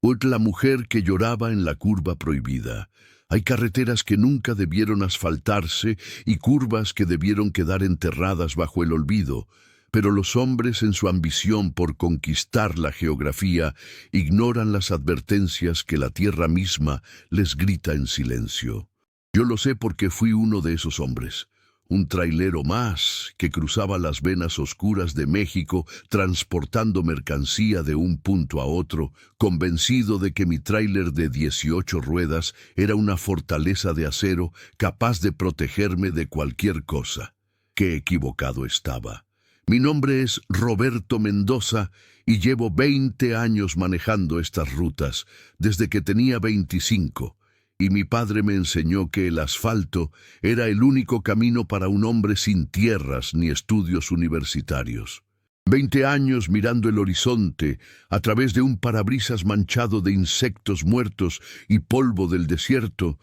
La mujer que lloraba en la curva prohibida. Hay carreteras que nunca debieron asfaltarse y curvas que debieron quedar enterradas bajo el olvido, pero los hombres en su ambición por conquistar la geografía ignoran las advertencias que la tierra misma les grita en silencio. Yo lo sé porque fui uno de esos hombres. Un trailero más que cruzaba las venas oscuras de México transportando mercancía de un punto a otro, convencido de que mi tráiler de 18 ruedas era una fortaleza de acero capaz de protegerme de cualquier cosa. Qué equivocado estaba. Mi nombre es Roberto Mendoza y llevo 20 años manejando estas rutas, desde que tenía 25. Y mi padre me enseñó que el asfalto era el único camino para un hombre sin tierras ni estudios universitarios. 20 años mirando el horizonte a través de un parabrisas manchado de insectos muertos y polvo del desierto.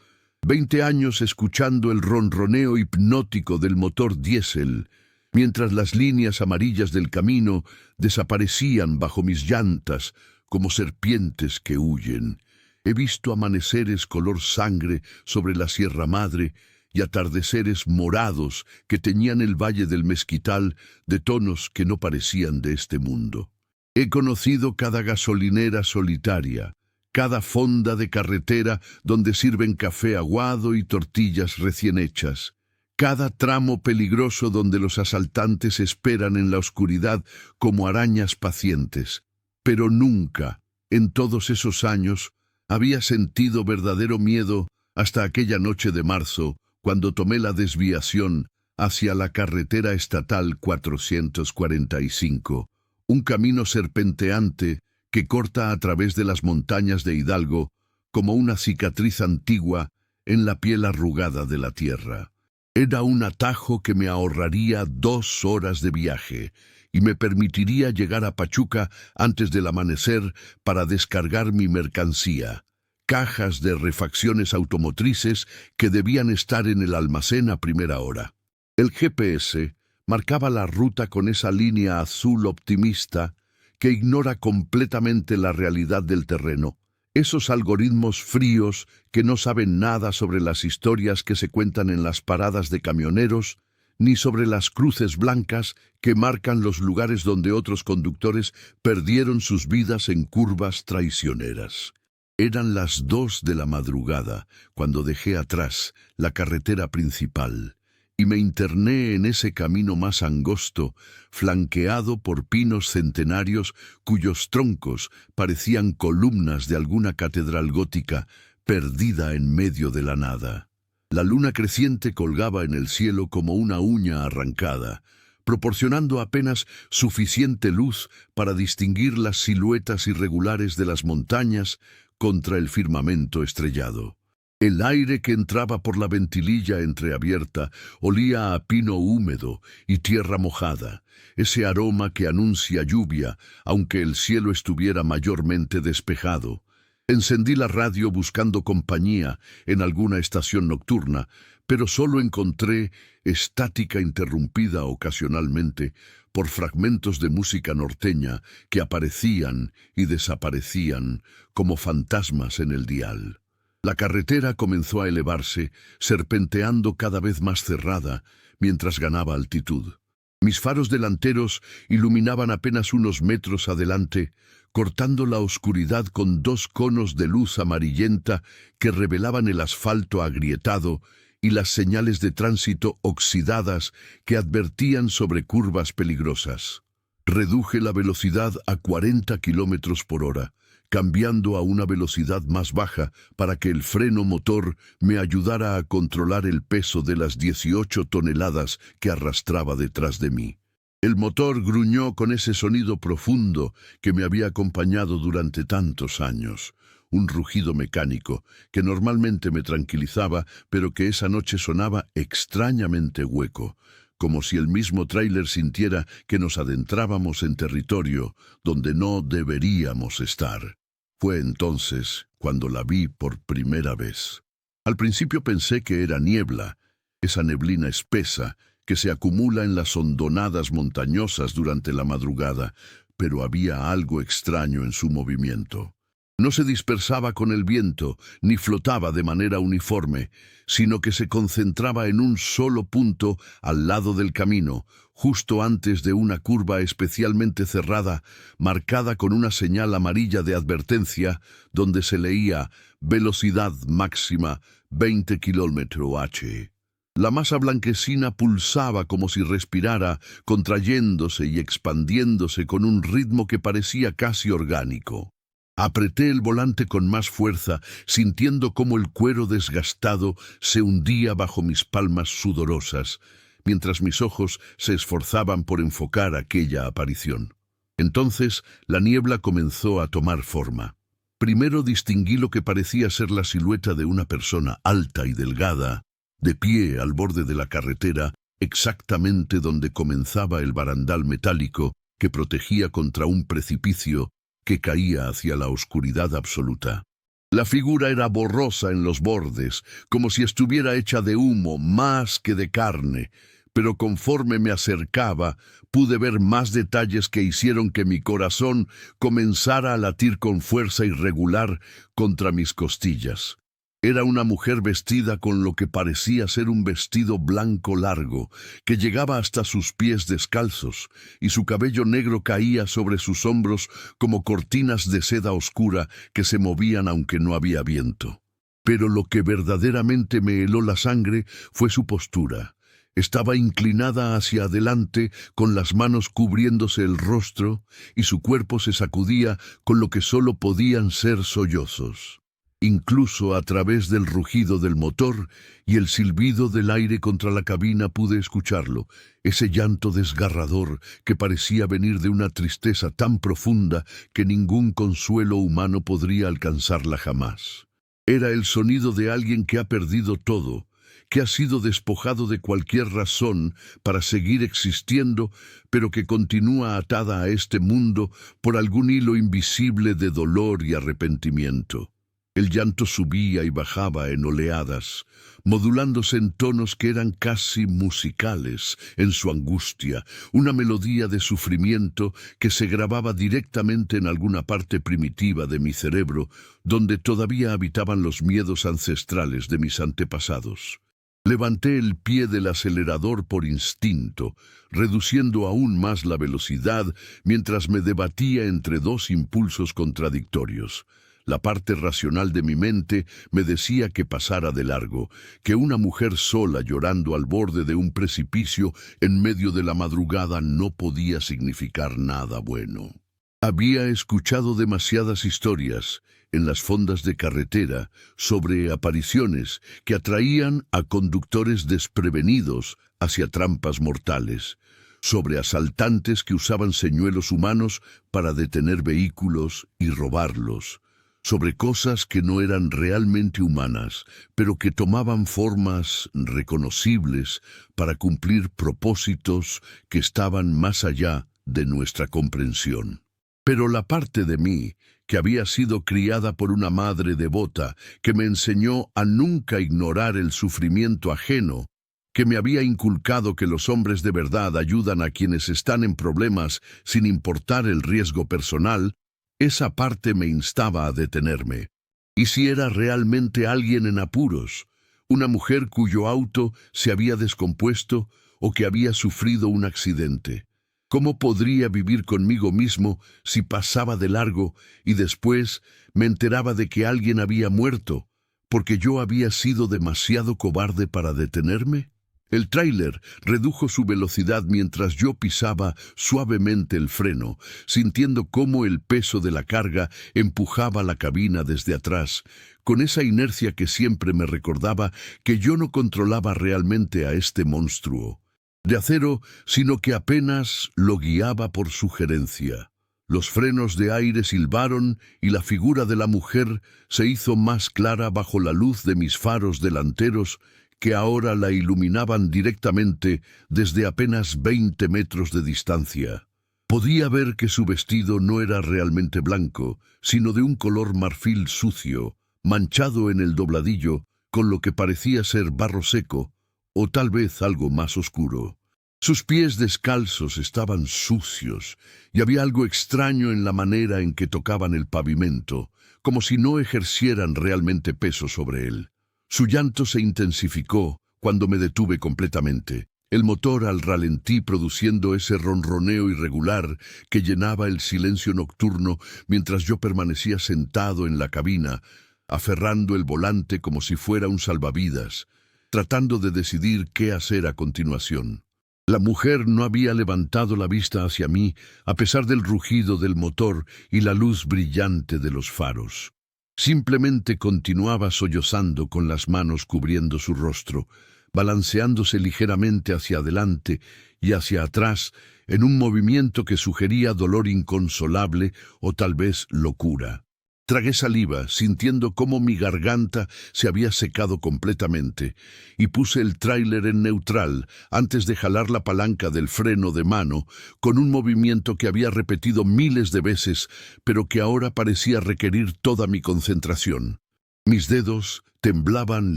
20 años escuchando el ronroneo hipnótico del motor diésel, mientras las líneas amarillas del camino desaparecían bajo mis llantas como serpientes que huyen. He visto amaneceres color sangre sobre la Sierra Madre y atardeceres morados que teñían el Valle del Mezquital de tonos que no parecían de este mundo. He conocido cada gasolinera solitaria, cada fonda de carretera donde sirven café aguado y tortillas recién hechas, cada tramo peligroso donde los asaltantes esperan en la oscuridad como arañas pacientes. Pero nunca, en todos esos años, había sentido verdadero miedo hasta aquella noche de marzo, cuando tomé la desviación hacia la carretera estatal 445, un camino serpenteante que corta a través de las montañas de Hidalgo como una cicatriz antigua en la piel arrugada de la tierra. Era un atajo que me ahorraría 2 horas de viaje y me permitiría llegar a Pachuca antes del amanecer para descargar mi mercancía, cajas de refacciones automotrices que debían estar en el almacén a primera hora. El GPS marcaba la ruta con esa línea azul optimista que ignora completamente la realidad del terreno. Esos algoritmos fríos que no saben nada sobre las historias que se cuentan en las paradas de camioneros, ni sobre las cruces blancas que marcan los lugares donde otros conductores perdieron sus vidas en curvas traicioneras. Eran las 2 de la madrugada cuando dejé atrás la carretera principal y me interné en ese camino más angosto, flanqueado por pinos centenarios cuyos troncos parecían columnas de alguna catedral gótica perdida en medio de la nada. La luna creciente colgaba en el cielo como una uña arrancada, proporcionando apenas suficiente luz para distinguir las siluetas irregulares de las montañas contra el firmamento estrellado. El aire que entraba por la ventililla entreabierta olía a pino húmedo y tierra mojada, ese aroma que anuncia lluvia, aunque el cielo estuviera mayormente despejado. Encendí la radio buscando compañía en alguna estación nocturna, pero solo encontré estática interrumpida ocasionalmente por fragmentos de música norteña que aparecían y desaparecían como fantasmas en el dial. La carretera comenzó a elevarse, serpenteando cada vez más cerrada, mientras ganaba altitud. Mis faros delanteros iluminaban apenas unos metros adelante, cortando la oscuridad con 2 conos de luz amarillenta que revelaban el asfalto agrietado y las señales de tránsito oxidadas que advertían sobre curvas peligrosas. Reduje la velocidad a 40 kilómetros por hora, cambiando a una velocidad más baja para que el freno motor me ayudara a controlar el peso de las 18 toneladas que arrastraba detrás de mí. El motor gruñó con ese sonido profundo que me había acompañado durante tantos años, un rugido mecánico que normalmente me tranquilizaba, pero que esa noche sonaba extrañamente hueco, como si el mismo tráiler sintiera que nos adentrábamos en territorio donde no deberíamos estar. Fue entonces cuando la vi por primera vez. Al principio pensé que era niebla, esa neblina espesa que se acumula en las hondonadas montañosas durante la madrugada, pero había algo extraño en su movimiento. No se dispersaba con el viento, ni flotaba de manera uniforme, sino que se concentraba en un solo punto al lado del camino, justo antes de una curva especialmente cerrada, marcada con una señal amarilla de advertencia, donde se leía «Velocidad máxima 20 km/h». La masa blanquecina pulsaba como si respirara, contrayéndose y expandiéndose con un ritmo que parecía casi orgánico. Apreté el volante con más fuerza, sintiendo cómo el cuero desgastado se hundía bajo mis palmas sudorosas, mientras mis ojos se esforzaban por enfocar aquella aparición. Entonces la niebla comenzó a tomar forma. Primero distinguí lo que parecía ser la silueta de una persona alta y delgada, de pie al borde de la carretera, exactamente donde comenzaba el barandal metálico que protegía contra un precipicio que caía hacia la oscuridad absoluta. La figura era borrosa en los bordes, como si estuviera hecha de humo más que de carne, pero conforme me acercaba, pude ver más detalles que hicieron que mi corazón comenzara a latir con fuerza irregular contra mis costillas. Era una mujer vestida con lo que parecía ser un vestido blanco largo, que llegaba hasta sus pies descalzos, y su cabello negro caía sobre sus hombros como cortinas de seda oscura que se movían aunque no había viento. Pero lo que verdaderamente me heló la sangre fue su postura. Estaba inclinada hacia adelante, con las manos cubriéndose el rostro, y su cuerpo se sacudía con lo que solo podían ser sollozos. Incluso a través del rugido del motor y el silbido del aire contra la cabina pude escucharlo, ese llanto desgarrador que parecía venir de una tristeza tan profunda que ningún consuelo humano podría alcanzarla jamás. Era el sonido de alguien que ha perdido todo, que ha sido despojado de cualquier razón para seguir existiendo, pero que continúa atada a este mundo por algún hilo invisible de dolor y arrepentimiento. El llanto subía y bajaba en oleadas, modulándose en tonos que eran casi musicales en su angustia, una melodía de sufrimiento que se grababa directamente en alguna parte primitiva de mi cerebro, donde todavía habitaban los miedos ancestrales de mis antepasados. Levanté el pie del acelerador por instinto, reduciendo aún más la velocidad mientras me debatía entre dos impulsos contradictorios. La parte racional de mi mente me decía que pasara de largo, que una mujer sola llorando al borde de un precipicio en medio de la madrugada no podía significar nada bueno. Había escuchado demasiadas historias en las fondas de carretera sobre apariciones que atraían a conductores desprevenidos hacia trampas mortales, sobre asaltantes que usaban señuelos humanos para detener vehículos y robarlos, sobre cosas que no eran realmente humanas, pero que tomaban formas reconocibles para cumplir propósitos que estaban más allá de nuestra comprensión. Pero la parte de mí, que había sido criada por una madre devota, que me enseñó a nunca ignorar el sufrimiento ajeno, que me había inculcado que los hombres de verdad ayudan a quienes están en problemas sin importar el riesgo personal, esa parte me instaba a detenerme. ¿Y si era realmente alguien en apuros? Una mujer cuyo auto se había descompuesto o que había sufrido un accidente. ¿Cómo podría vivir conmigo mismo si pasaba de largo y después me enteraba de que alguien había muerto, porque yo había sido demasiado cobarde para detenerme? El tráiler redujo su velocidad mientras yo pisaba suavemente el freno, sintiendo cómo el peso de la carga empujaba la cabina desde atrás, con esa inercia que siempre me recordaba que yo no controlaba realmente a este monstruo de acero, sino que apenas lo guiaba por sugerencia. Los frenos de aire silbaron y la figura de la mujer se hizo más clara bajo la luz de mis faros delanteros, que ahora la iluminaban directamente desde apenas 20 metros de distancia. Podía ver que su vestido no era realmente blanco, sino de un color marfil sucio, manchado en el dobladillo, con lo que parecía ser barro seco, o tal vez algo más oscuro. Sus pies descalzos estaban sucios y había algo extraño en la manera en que tocaban el pavimento, como si no ejercieran realmente peso sobre él. Su llanto se intensificó cuando me detuve completamente, el motor al ralentí produciendo ese ronroneo irregular que llenaba el silencio nocturno mientras yo permanecía sentado en la cabina, aferrando el volante como si fuera un salvavidas, tratando de decidir qué hacer a continuación. La mujer no había levantado la vista hacia mí, a pesar del rugido del motor y la luz brillante de los faros. Simplemente continuaba sollozando con las manos cubriendo su rostro, balanceándose ligeramente hacia adelante y hacia atrás en un movimiento que sugería dolor inconsolable o tal vez locura. Tragué saliva, sintiendo cómo mi garganta se había secado completamente, y puse el tráiler en neutral antes de jalar la palanca del freno de mano, con un movimiento que había repetido miles de veces, pero que ahora parecía requerir toda mi concentración. Mis dedos temblaban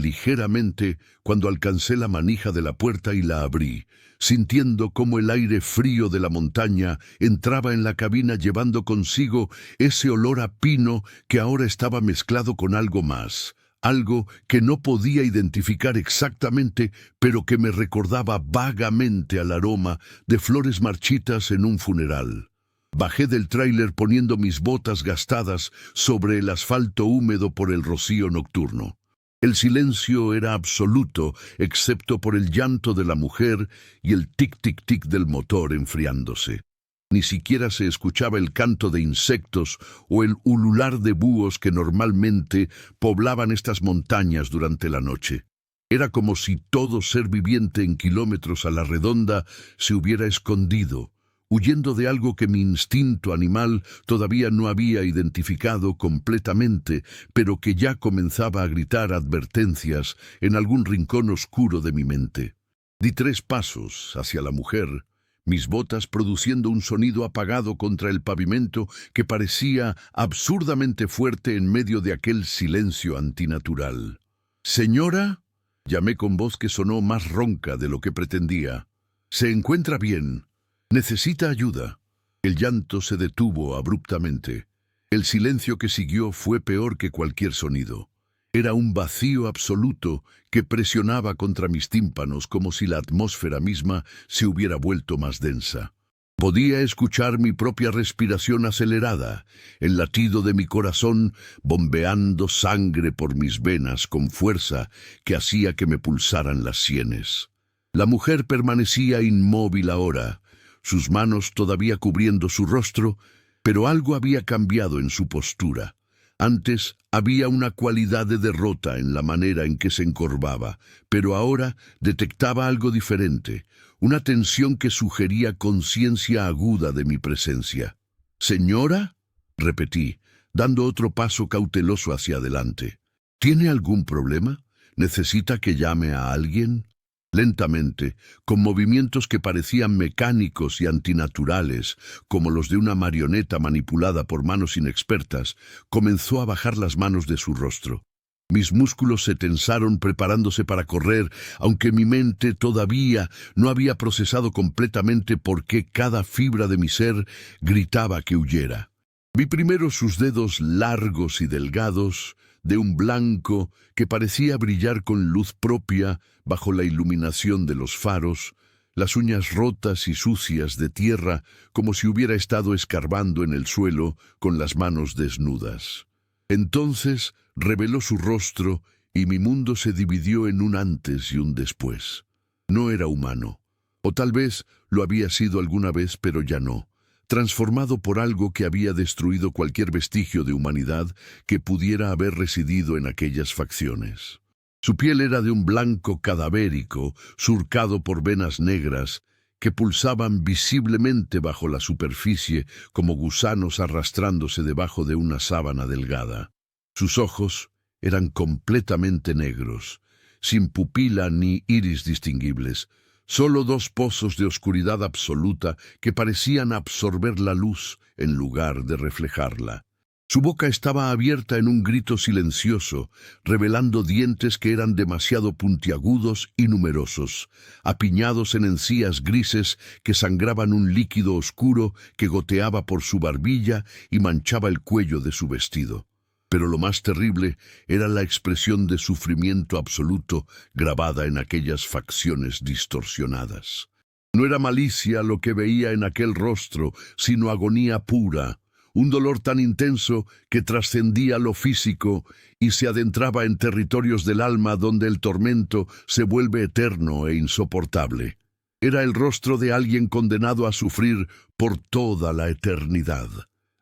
ligeramente cuando alcancé la manija de la puerta y la abrí, sintiendo cómo el aire frío de la montaña entraba en la cabina llevando consigo ese olor a pino que ahora estaba mezclado con algo más, algo que no podía identificar exactamente, pero que me recordaba vagamente al aroma de flores marchitas en un funeral. Bajé del tráiler poniendo mis botas gastadas sobre el asfalto húmedo por el rocío nocturno. El silencio era absoluto, excepto por el llanto de la mujer y el tic-tic-tic del motor enfriándose. Ni siquiera se escuchaba el canto de insectos o el ulular de búhos que normalmente poblaban estas montañas durante la noche. Era como si todo ser viviente en kilómetros a la redonda se hubiera escondido, huyendo de algo que mi instinto animal todavía no había identificado completamente, pero que ya comenzaba a gritar advertencias en algún rincón oscuro de mi mente. Di 3 pasos hacia la mujer, mis botas produciendo un sonido apagado contra el pavimento que parecía absurdamente fuerte en medio de aquel silencio antinatural. «Señora», llamé con voz que sonó más ronca de lo que pretendía. «¿Se encuentra bien? ¿Necesita ayuda?» El llanto se detuvo abruptamente. El silencio que siguió fue peor que cualquier sonido. Era un vacío absoluto que presionaba contra mis tímpanos como si la atmósfera misma se hubiera vuelto más densa. Podía escuchar mi propia respiración acelerada, el latido de mi corazón bombeando sangre por mis venas con fuerza que hacía que me pulsaran las sienes. La mujer permanecía inmóvil ahora, sus manos todavía cubriendo su rostro, pero algo había cambiado en su postura. Antes había una cualidad de derrota en la manera en que se encorvaba, pero ahora detectaba algo diferente, una tensión que sugería conciencia aguda de mi presencia. «¿Señora?», repetí, dando otro paso cauteloso hacia adelante. «¿Tiene algún problema? ¿Necesita que llame a alguien?» Lentamente, con movimientos que parecían mecánicos y antinaturales, como los de una marioneta manipulada por manos inexpertas, comenzó a bajar las manos de su rostro. Mis músculos se tensaron preparándose para correr, aunque mi mente todavía no había procesado completamente por qué cada fibra de mi ser gritaba que huyera. Vi primero sus dedos largos y delgados, de un blanco que parecía brillar con luz propia bajo la iluminación de los faros, las uñas rotas y sucias de tierra como si hubiera estado escarbando en el suelo con las manos desnudas. Entonces reveló su rostro y mi mundo se dividió en un antes y un después. No era humano, o tal vez lo había sido alguna vez, pero ya no. Transformado por algo que había destruido cualquier vestigio de humanidad que pudiera haber residido en aquellas facciones. Su piel era de un blanco cadavérico, surcado por venas negras, que pulsaban visiblemente bajo la superficie como gusanos arrastrándose debajo de una sábana delgada. Sus ojos eran completamente negros, sin pupila ni iris distinguibles, solo 2 pozos de oscuridad absoluta que parecían absorber la luz en lugar de reflejarla. Su boca estaba abierta en un grito silencioso, revelando dientes que eran demasiado puntiagudos y numerosos, apiñados en encías grises que sangraban un líquido oscuro que goteaba por su barbilla y manchaba el cuello de su vestido. Pero lo más terrible era la expresión de sufrimiento absoluto grabada en aquellas facciones distorsionadas. No era malicia lo que veía en aquel rostro, sino agonía pura, un dolor tan intenso que trascendía lo físico y se adentraba en territorios del alma donde el tormento se vuelve eterno e insoportable. Era el rostro de alguien condenado a sufrir por toda la eternidad,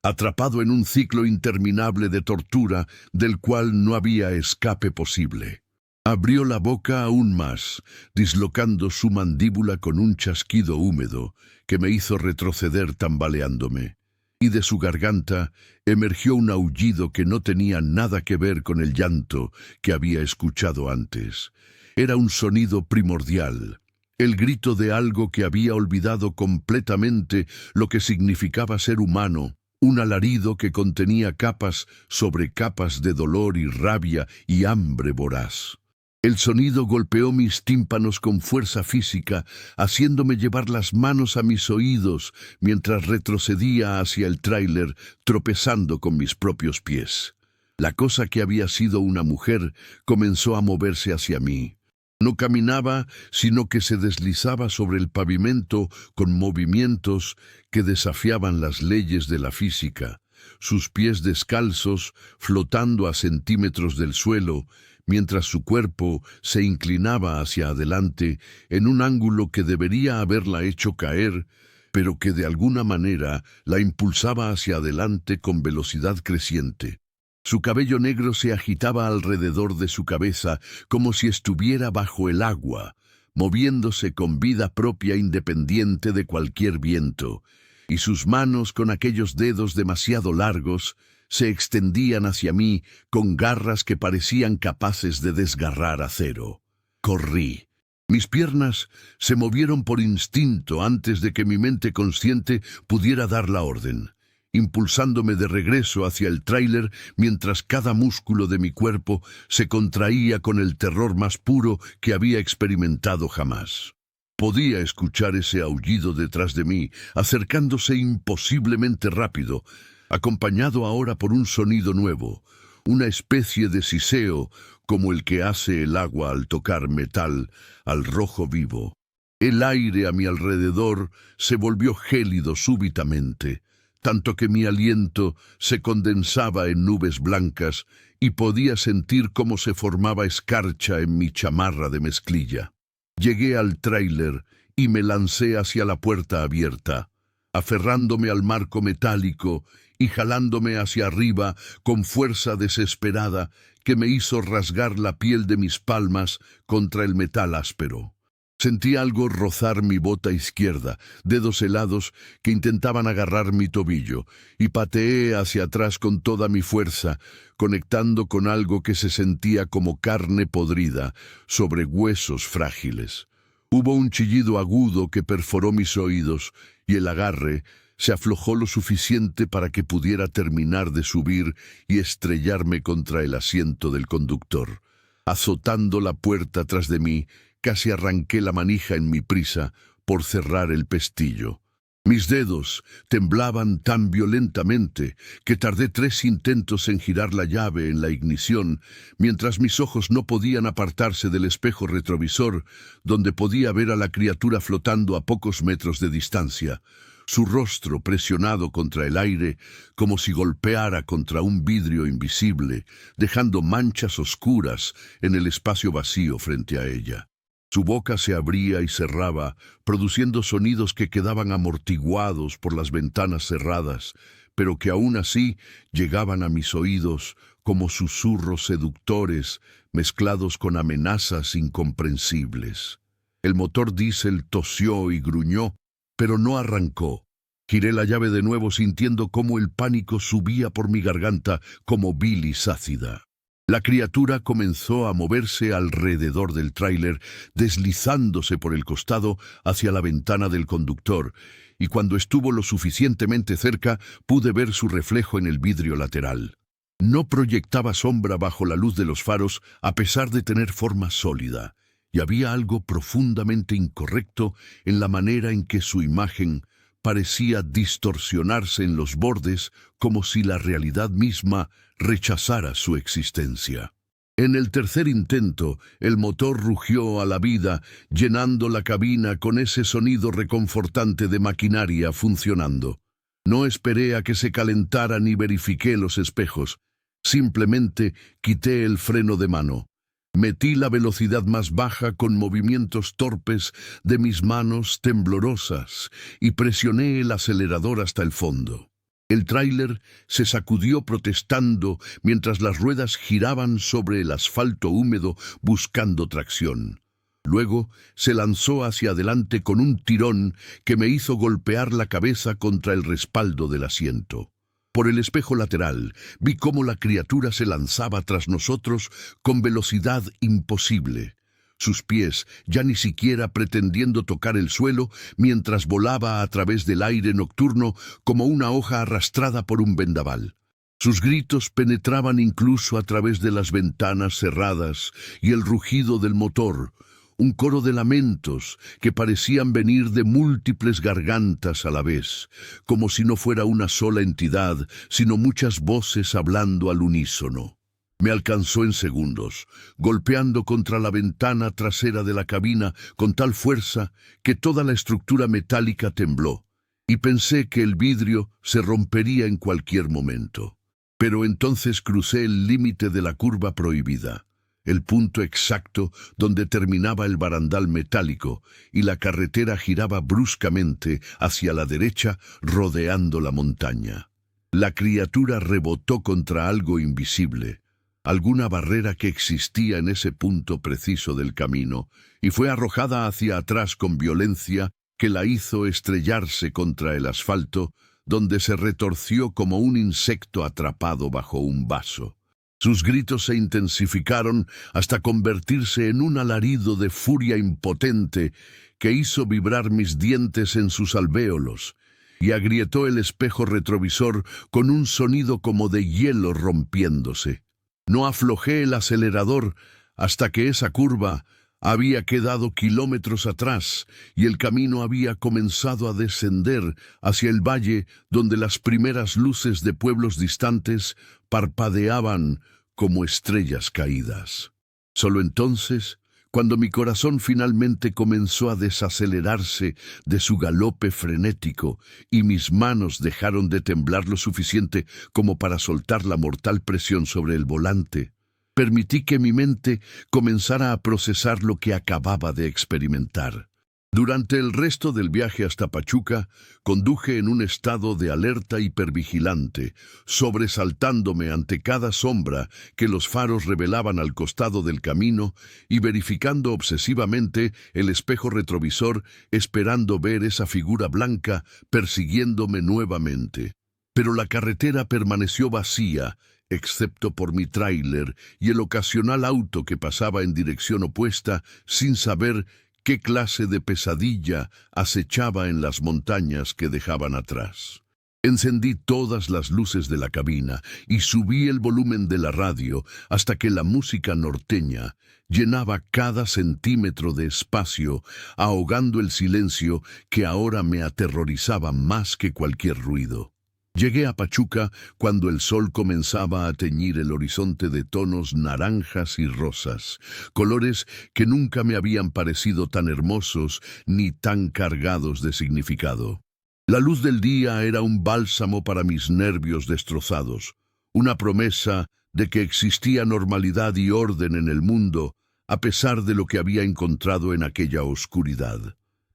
atrapado en un ciclo interminable de tortura del cual no había escape posible. Abrió la boca aún más, dislocando su mandíbula con un chasquido húmedo que me hizo retroceder tambaleándome. Y de su garganta emergió un aullido que no tenía nada que ver con el llanto que había escuchado antes. Era un sonido primordial, el grito de algo que había olvidado completamente lo que significaba ser humano, un alarido que contenía capas sobre capas de dolor y rabia y hambre voraz. El sonido golpeó mis tímpanos con fuerza física, haciéndome llevar las manos a mis oídos mientras retrocedía hacia el tráiler, tropezando con mis propios pies. La cosa que había sido una mujer comenzó a moverse hacia mí. No caminaba, sino que se deslizaba sobre el pavimento con movimientos que desafiaban las leyes de la física, sus pies descalzos flotando a centímetros del suelo, mientras su cuerpo se inclinaba hacia adelante en un ángulo que debería haberla hecho caer, pero que de alguna manera la impulsaba hacia adelante con velocidad creciente. Su cabello negro se agitaba alrededor de su cabeza como si estuviera bajo el agua, moviéndose con vida propia independiente de cualquier viento, y sus manos con aquellos dedos demasiado largos se extendían hacia mí con garras que parecían capaces de desgarrar acero. Corrí. Mis piernas se movieron por instinto antes de que mi mente consciente pudiera dar la orden, impulsándome de regreso hacia el tráiler mientras cada músculo de mi cuerpo se contraía con el terror más puro que había experimentado jamás. Podía escuchar ese aullido detrás de mí, acercándose imposiblemente rápido, acompañado ahora por un sonido nuevo, una especie de siseo como el que hace el agua al tocar metal al rojo vivo. El aire a mi alrededor se volvió gélido súbitamente, tanto que mi aliento se condensaba en nubes blancas y podía sentir cómo se formaba escarcha en mi chamarra de mezclilla. Llegué al tráiler y me lancé hacia la puerta abierta, aferrándome al marco metálico y jalándome hacia arriba con fuerza desesperada que me hizo rasgar la piel de mis palmas contra el metal áspero. Sentí algo rozar mi bota izquierda, dedos helados que intentaban agarrar mi tobillo, y pateé hacia atrás con toda mi fuerza, conectando con algo que se sentía como carne podrida sobre huesos frágiles. Hubo un chillido agudo que perforó mis oídos, y el agarre se aflojó lo suficiente para que pudiera terminar de subir y estrellarme contra el asiento del conductor. Azotando la puerta tras de mí, casi arranqué la manija en mi prisa por cerrar el pestillo. Mis dedos temblaban tan violentamente que tardé 3 intentos en girar la llave en la ignición, mientras mis ojos no podían apartarse del espejo retrovisor, donde podía ver a la criatura flotando a pocos metros de distancia, su rostro presionado contra el aire como si golpeara contra un vidrio invisible, dejando manchas oscuras en el espacio vacío frente a ella. Su boca se abría y cerraba, produciendo sonidos que quedaban amortiguados por las ventanas cerradas, pero que aún así llegaban a mis oídos como susurros seductores mezclados con amenazas incomprensibles. El motor diésel tosió y gruñó, pero no arrancó. Giré la llave de nuevo sintiendo cómo el pánico subía por mi garganta como bilis ácida. La criatura comenzó a moverse alrededor del tráiler, deslizándose por el costado hacia la ventana del conductor, y cuando estuvo lo suficientemente cerca, pude ver su reflejo en el vidrio lateral. No proyectaba sombra bajo la luz de los faros, a pesar de tener forma sólida, y había algo profundamente incorrecto en la manera en que su imagen parecía distorsionarse en los bordes, como si la realidad misma rechazara su existencia. En el tercer intento, el motor rugió a la vida, llenando la cabina con ese sonido reconfortante de maquinaria funcionando. No esperé a que se calentara ni verifiqué los espejos. Simplemente quité el freno de mano. Metí la velocidad más baja con movimientos torpes de mis manos temblorosas y presioné el acelerador hasta el fondo. El tráiler se sacudió protestando mientras las ruedas giraban sobre el asfalto húmedo buscando tracción. Luego se lanzó hacia adelante con un tirón que me hizo golpear la cabeza contra el respaldo del asiento. Por el espejo lateral vi cómo la criatura se lanzaba tras nosotros con velocidad imposible. Sus pies ya ni siquiera pretendiendo tocar el suelo mientras volaba a través del aire nocturno como una hoja arrastrada por un vendaval. Sus gritos penetraban incluso a través de las ventanas cerradas y el rugido del motor, un coro de lamentos que parecían venir de múltiples gargantas a la vez, como si no fuera una sola entidad, sino muchas voces hablando al unísono. Me alcanzó en segundos, golpeando contra la ventana trasera de la cabina con tal fuerza que toda la estructura metálica tembló, y pensé que el vidrio se rompería en cualquier momento. Pero entonces crucé el límite de la curva prohibida, el punto exacto donde terminaba el barandal metálico, y la carretera giraba bruscamente hacia la derecha, rodeando la montaña. La criatura rebotó contra algo invisible, alguna barrera que existía en ese punto preciso del camino, y fue arrojada hacia atrás con violencia que la hizo estrellarse contra el asfalto, donde se retorció como un insecto atrapado bajo un vaso. Sus gritos se intensificaron hasta convertirse en un alarido de furia impotente que hizo vibrar mis dientes en sus alvéolos, y agrietó el espejo retrovisor con un sonido como de hielo rompiéndose. No aflojé el acelerador hasta que esa curva había quedado kilómetros atrás y el camino había comenzado a descender hacia el valle donde las primeras luces de pueblos distantes parpadeaban como estrellas caídas. Solo entonces, cuando mi corazón finalmente comenzó a desacelerarse de su galope frenético y mis manos dejaron de temblar lo suficiente como para soltar la mortal presión sobre el volante, permití que mi mente comenzara a procesar lo que acababa de experimentar. Durante el resto del viaje hasta Pachuca, conduje en un estado de alerta hipervigilante, sobresaltándome ante cada sombra que los faros revelaban al costado del camino y verificando obsesivamente el espejo retrovisor, esperando ver esa figura blanca persiguiéndome nuevamente. Pero la carretera permaneció vacía, excepto por mi tráiler y el ocasional auto que pasaba en dirección opuesta sin saber qué clase de pesadilla acechaba en las montañas que dejaban atrás. Encendí todas las luces de la cabina y subí el volumen de la radio hasta que la música norteña llenaba cada centímetro de espacio, ahogando el silencio que ahora me aterrorizaba más que cualquier ruido. Llegué a Pachuca cuando el sol comenzaba a teñir el horizonte de tonos naranjas y rosas, colores que nunca me habían parecido tan hermosos ni tan cargados de significado. La luz del día era un bálsamo para mis nervios destrozados, una promesa de que existía normalidad y orden en el mundo, a pesar de lo que había encontrado en aquella oscuridad.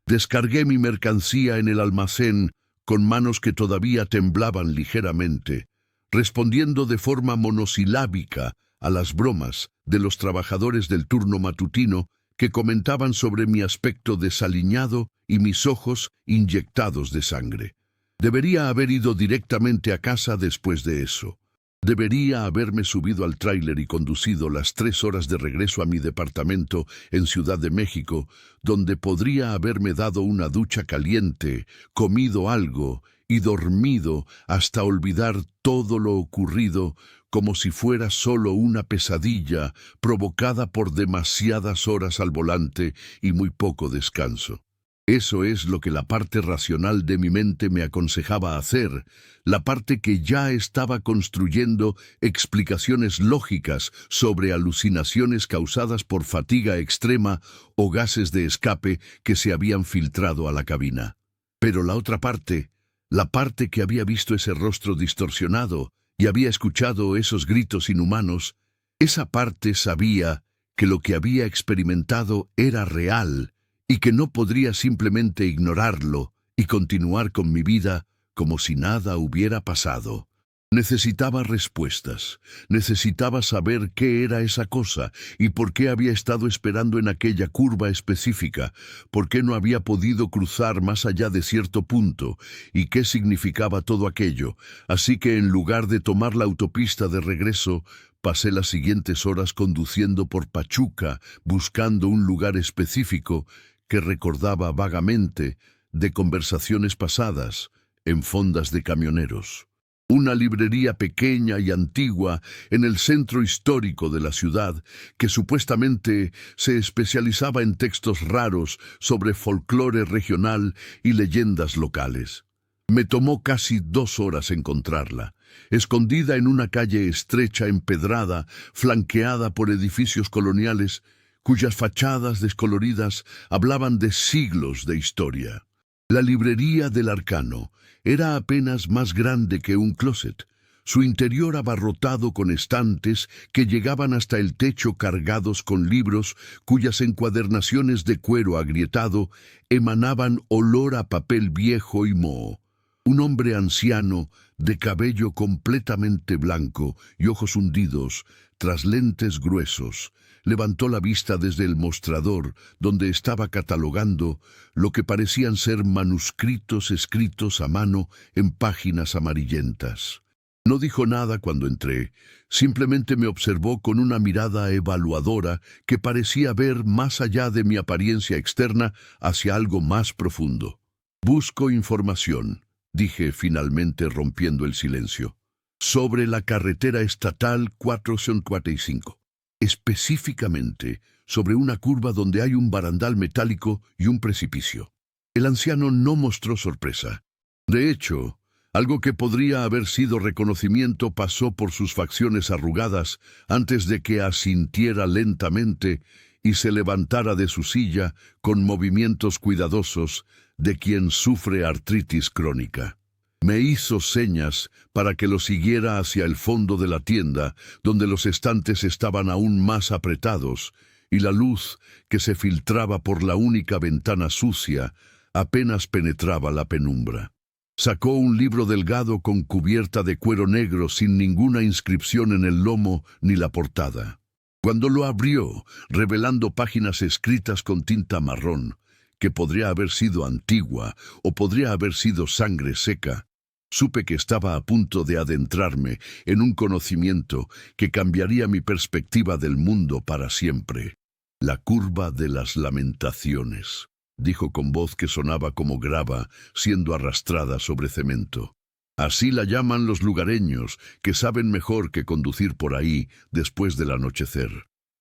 Descargué mi mercancía en el almacén con manos que todavía temblaban ligeramente, respondiendo de forma monosilábica a las bromas de los trabajadores del turno matutino que comentaban sobre mi aspecto desaliñado y mis ojos inyectados de sangre. Debería haber ido directamente a casa después de eso. Debería haberme subido al tráiler y conducido las 3 horas de regreso a mi departamento en Ciudad de México, donde podría haberme dado una ducha caliente, comido algo y dormido hasta olvidar todo lo ocurrido como si fuera solo una pesadilla provocada por demasiadas horas al volante y muy poco descanso. Eso es lo que la parte racional de mi mente me aconsejaba hacer, la parte que ya estaba construyendo explicaciones lógicas sobre alucinaciones causadas por fatiga extrema o gases de escape que se habían filtrado a la cabina. Pero la parte que había visto ese rostro distorsionado y había escuchado esos gritos inhumanos, esa parte sabía que lo que había experimentado era real, y que no podría simplemente ignorarlo y continuar con mi vida como si nada hubiera pasado. Necesitaba respuestas, necesitaba saber qué era esa cosa y por qué había estado esperando en aquella curva específica, por qué no había podido cruzar más allá de cierto punto y qué significaba todo aquello. Así que en lugar de tomar la autopista de regreso, pasé las siguientes horas conduciendo por Pachuca, buscando un lugar específico que recordaba vagamente de conversaciones pasadas en fondas de camioneros. Una librería pequeña y antigua en el centro histórico de la ciudad que supuestamente se especializaba en textos raros sobre folclore regional y leyendas locales. Me tomó casi 2 horas encontrarla, escondida en una calle estrecha empedrada, flanqueada por edificios coloniales, cuyas fachadas descoloridas hablaban de siglos de historia. La librería del Arcano era apenas más grande que un closet, su interior abarrotado con estantes que llegaban hasta el techo cargados con libros cuyas encuadernaciones de cuero agrietado emanaban olor a papel viejo y moho. Un hombre anciano, de cabello completamente blanco y ojos hundidos, tras lentes gruesos, levantó la vista desde el mostrador donde estaba catalogando lo que parecían ser manuscritos escritos a mano en páginas amarillentas. No dijo nada cuando entré, simplemente me observó con una mirada evaluadora que parecía ver más allá de mi apariencia externa hacia algo más profundo. «Busco información», dije finalmente rompiendo el silencio, «sobre la carretera estatal 445. Específicamente sobre una curva donde hay un barandal metálico y un precipicio». El anciano no mostró sorpresa. De hecho, algo que podría haber sido reconocimiento pasó por sus facciones arrugadas antes de que asintiera lentamente y se levantara de su silla con movimientos cuidadosos de quien sufre artritis crónica. Me hizo señas para que lo siguiera hacia el fondo de la tienda, donde los estantes estaban aún más apretados, y la luz que se filtraba por la única ventana sucia apenas penetraba la penumbra. Sacó un libro delgado con cubierta de cuero negro sin ninguna inscripción en el lomo ni la portada. Cuando lo abrió, revelando páginas escritas con tinta marrón, que podría haber sido antigua o podría haber sido sangre seca, supe que estaba a punto de adentrarme en un conocimiento que cambiaría mi perspectiva del mundo para siempre. «La curva de las lamentaciones», dijo con voz que sonaba como grava siendo arrastrada sobre cemento. «Así la llaman los lugareños, que saben mejor que conducir por ahí después del anochecer.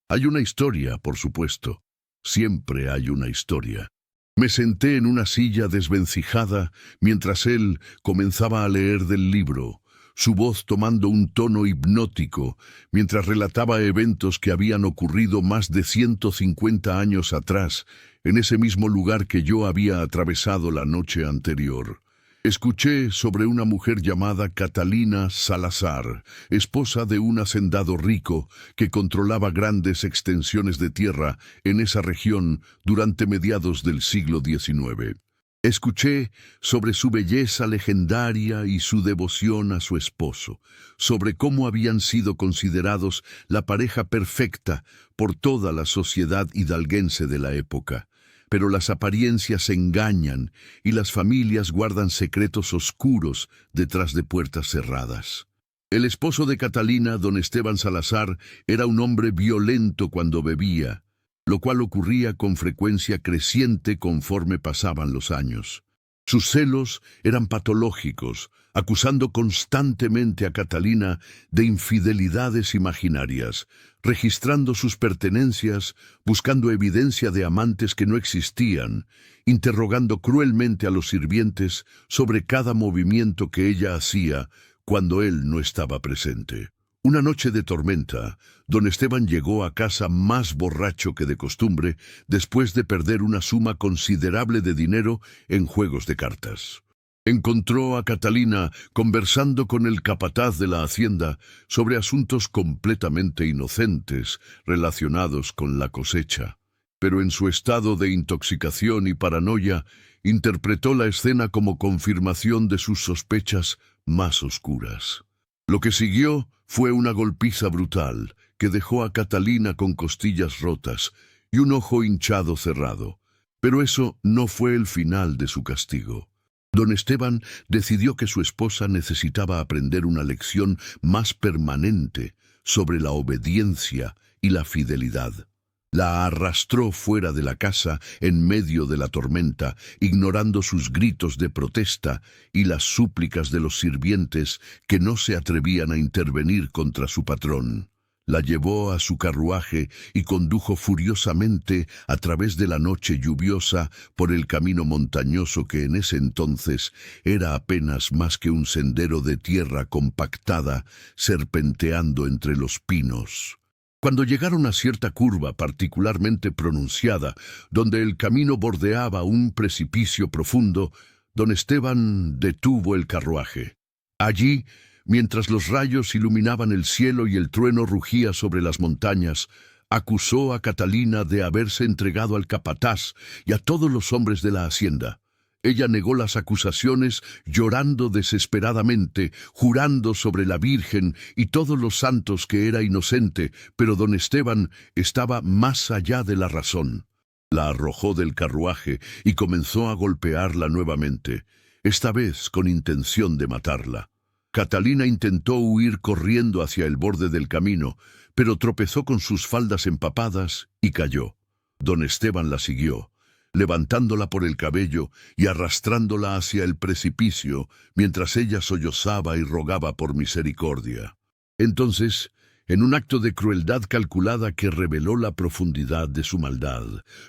Hay una historia, por supuesto. Siempre hay una historia». Me senté en una silla desvencijada mientras él comenzaba a leer del libro, su voz tomando un tono hipnótico, mientras relataba eventos que habían ocurrido más de 150 años atrás, en ese mismo lugar que yo había atravesado la noche anterior. Escuché sobre una mujer llamada Catalina Salazar, esposa de un hacendado rico que controlaba grandes extensiones de tierra en esa región durante mediados del siglo XIX. Escuché sobre su belleza legendaria y su devoción a su esposo, sobre cómo habían sido considerados la pareja perfecta por toda la sociedad hidalguense de la época. Pero las apariencias engañan y las familias guardan secretos oscuros detrás de puertas cerradas. El esposo de Catalina, don Esteban Salazar, era un hombre violento cuando bebía, lo cual ocurría con frecuencia creciente conforme pasaban los años. Sus celos eran patológicos, acusando constantemente a Catalina de infidelidades imaginarias, registrando sus pertenencias, buscando evidencia de amantes que no existían, interrogando cruelmente a los sirvientes sobre cada movimiento que ella hacía cuando él no estaba presente. Una noche de tormenta, don Esteban llegó a casa más borracho que de costumbre después de perder una suma considerable de dinero en juegos de cartas. Encontró a Catalina conversando con el capataz de la hacienda sobre asuntos completamente inocentes relacionados con la cosecha. Pero en su estado de intoxicación y paranoia, interpretó la escena como confirmación de sus sospechas más oscuras. Lo que siguió fue una golpiza brutal que dejó a Catalina con costillas rotas y un ojo hinchado cerrado. Pero eso no fue el final de su castigo. Don Esteban decidió que su esposa necesitaba aprender una lección más permanente sobre la obediencia y la fidelidad. La arrastró fuera de la casa en medio de la tormenta, ignorando sus gritos de protesta y las súplicas de los sirvientes que no se atrevían a intervenir contra su patrón. La llevó a su carruaje y condujo furiosamente a través de la noche lluviosa por el camino montañoso que en ese entonces era apenas más que un sendero de tierra compactada, serpenteando entre los pinos. Cuando llegaron a cierta curva particularmente pronunciada, donde el camino bordeaba un precipicio profundo, don Esteban detuvo el carruaje. Allí, mientras los rayos iluminaban el cielo y el trueno rugía sobre las montañas, acusó a Catalina de haberse entregado al capataz y a todos los hombres de la hacienda. Ella negó las acusaciones, llorando desesperadamente, jurando sobre la Virgen y todos los santos que era inocente, pero don Esteban estaba más allá de la razón. La arrojó del carruaje y comenzó a golpearla nuevamente, esta vez con intención de matarla. Catalina intentó huir corriendo hacia el borde del camino, pero tropezó con sus faldas empapadas y cayó. Don Esteban la siguió, levantándola por el cabello y arrastrándola hacia el precipicio, mientras ella sollozaba y rogaba por misericordia. Entonces, en un acto de crueldad calculada que reveló la profundidad de su maldad,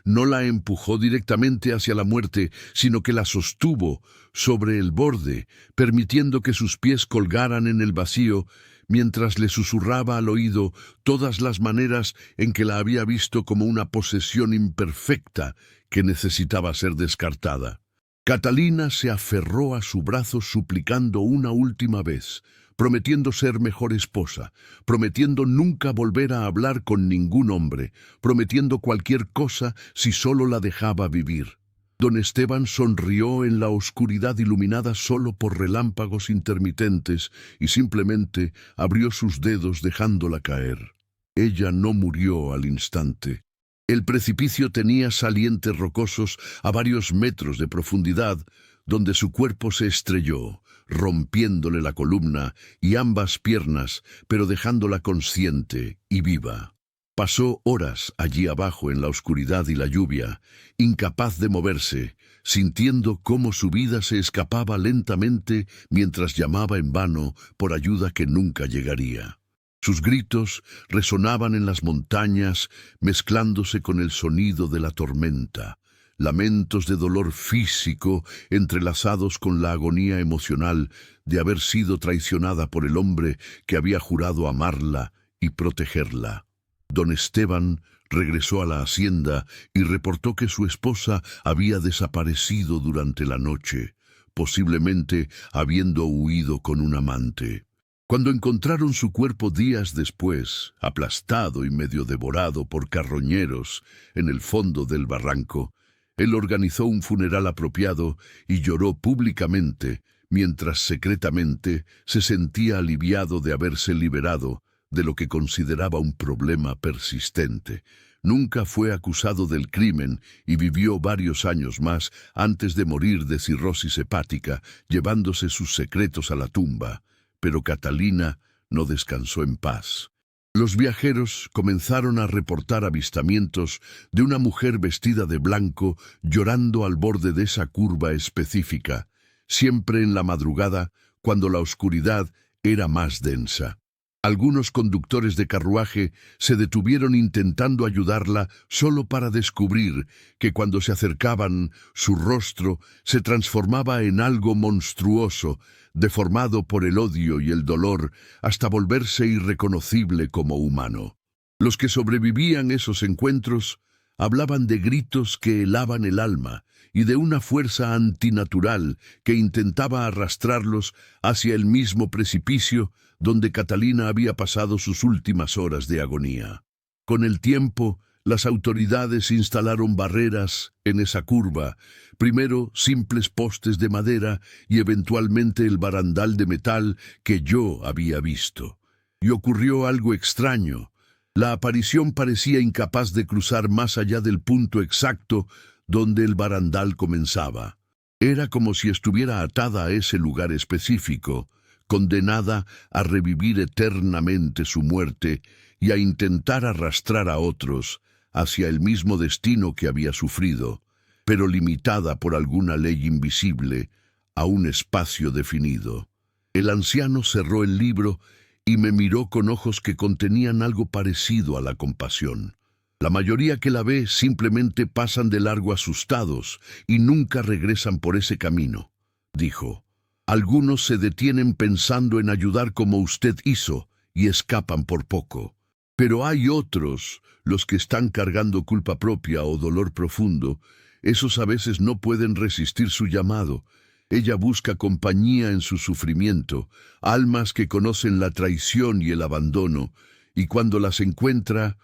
no la empujó directamente hacia la muerte, sino que la sostuvo sobre el borde, permitiendo que sus pies colgaran en el vacío, mientras le susurraba al oído todas las maneras en que la había visto como una posesión imperfecta que necesitaba ser descartada. Catalina se aferró a su brazo suplicando una última vez, prometiendo ser mejor esposa, prometiendo nunca volver a hablar con ningún hombre, prometiendo cualquier cosa si solo la dejaba vivir. Don Esteban sonrió en la oscuridad iluminada solo por relámpagos intermitentes y simplemente abrió sus dedos dejándola caer. Ella no murió al instante. El precipicio tenía salientes rocosos a varios metros de profundidad, donde su cuerpo se estrelló, rompiéndole la columna y ambas piernas, pero dejándola consciente y viva. Pasó horas allí abajo en la oscuridad y la lluvia, incapaz de moverse, sintiendo cómo su vida se escapaba lentamente mientras llamaba en vano por ayuda que nunca llegaría. Sus gritos resonaban en las montañas, mezclándose con el sonido de la tormenta. Lamentos de dolor físico entrelazados con la agonía emocional de haber sido traicionada por el hombre que había jurado amarla y protegerla. Don Esteban regresó a la hacienda y reportó que su esposa había desaparecido durante la noche, posiblemente habiendo huido con un amante. Cuando encontraron su cuerpo días después, aplastado y medio devorado por carroñeros en el fondo del barranco, él organizó un funeral apropiado y lloró públicamente, mientras secretamente se sentía aliviado de haberse liberado de lo que consideraba un problema persistente. Nunca fue acusado del crimen y vivió varios años más antes de morir de cirrosis hepática, llevándose sus secretos a la tumba. Pero Catalina no descansó en paz. Los viajeros comenzaron a reportar avistamientos de una mujer vestida de blanco llorando al borde de esa curva específica, siempre en la madrugada, cuando la oscuridad era más densa. Algunos conductores de carruaje se detuvieron intentando ayudarla solo para descubrir que cuando se acercaban, su rostro se transformaba en algo monstruoso, deformado por el odio y el dolor, hasta volverse irreconocible como humano. Los que sobrevivían esos encuentros hablaban de gritos que helaban el alma y de una fuerza antinatural que intentaba arrastrarlos hacia el mismo precipicio donde Catalina había pasado sus últimas horas de agonía. Con el tiempo, las autoridades instalaron barreras en esa curva, primero simples postes de madera y eventualmente el barandal de metal que yo había visto. Y ocurrió algo extraño. La aparición parecía incapaz de cruzar más allá del punto exacto donde el barandal comenzaba. Era como si estuviera atada a ese lugar específico, condenada a revivir eternamente su muerte y a intentar arrastrar a otros hacia el mismo destino que había sufrido, pero limitada por alguna ley invisible a un espacio definido. El anciano cerró el libro y me miró con ojos que contenían algo parecido a la compasión. La mayoría que la ve simplemente pasan de largo asustados y nunca regresan por ese camino, dijo. Algunos se detienen pensando en ayudar como usted hizo y escapan por poco. Pero hay otros, los que están cargando culpa propia o dolor profundo. Esos a veces no pueden resistir su llamado. Ella busca compañía en su sufrimiento, almas que conocen la traición y el abandono, y cuando las encuentra,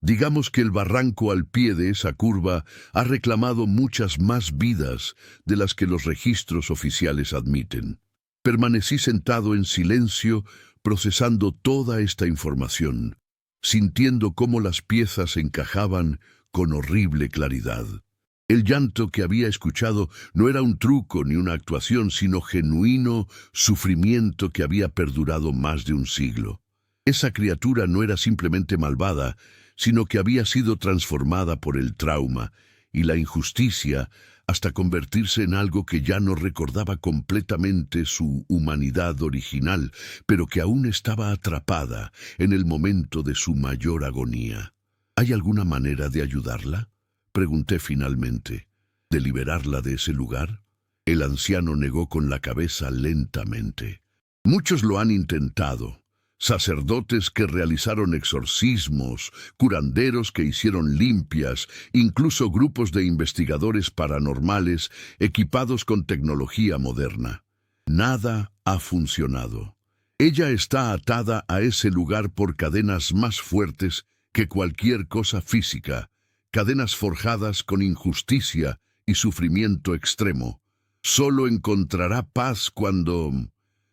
digamos que el barranco al pie de esa curva ha reclamado muchas más vidas de las que los registros oficiales admiten. Permanecí sentado en silencio, procesando toda esta información, sintiendo cómo las piezas encajaban con horrible claridad. El llanto que había escuchado no era un truco ni una actuación, sino genuino sufrimiento que había perdurado más de un siglo. Esa criatura no era simplemente malvada, sino que había sido transformada por el trauma y la injusticia hasta convertirse en algo que ya no recordaba completamente su humanidad original, pero que aún estaba atrapada en el momento de su mayor agonía. ¿Hay alguna manera de ayudarla?, pregunté finalmente. ¿De liberarla de ese lugar? El anciano negó con la cabeza lentamente. Muchos lo han intentado. Sacerdotes que realizaron exorcismos, curanderos que hicieron limpias, incluso grupos de investigadores paranormales equipados con tecnología moderna. Nada ha funcionado. Ella está atada a ese lugar por cadenas más fuertes que cualquier cosa física, cadenas forjadas con injusticia y sufrimiento extremo. Solo encontrará paz cuando...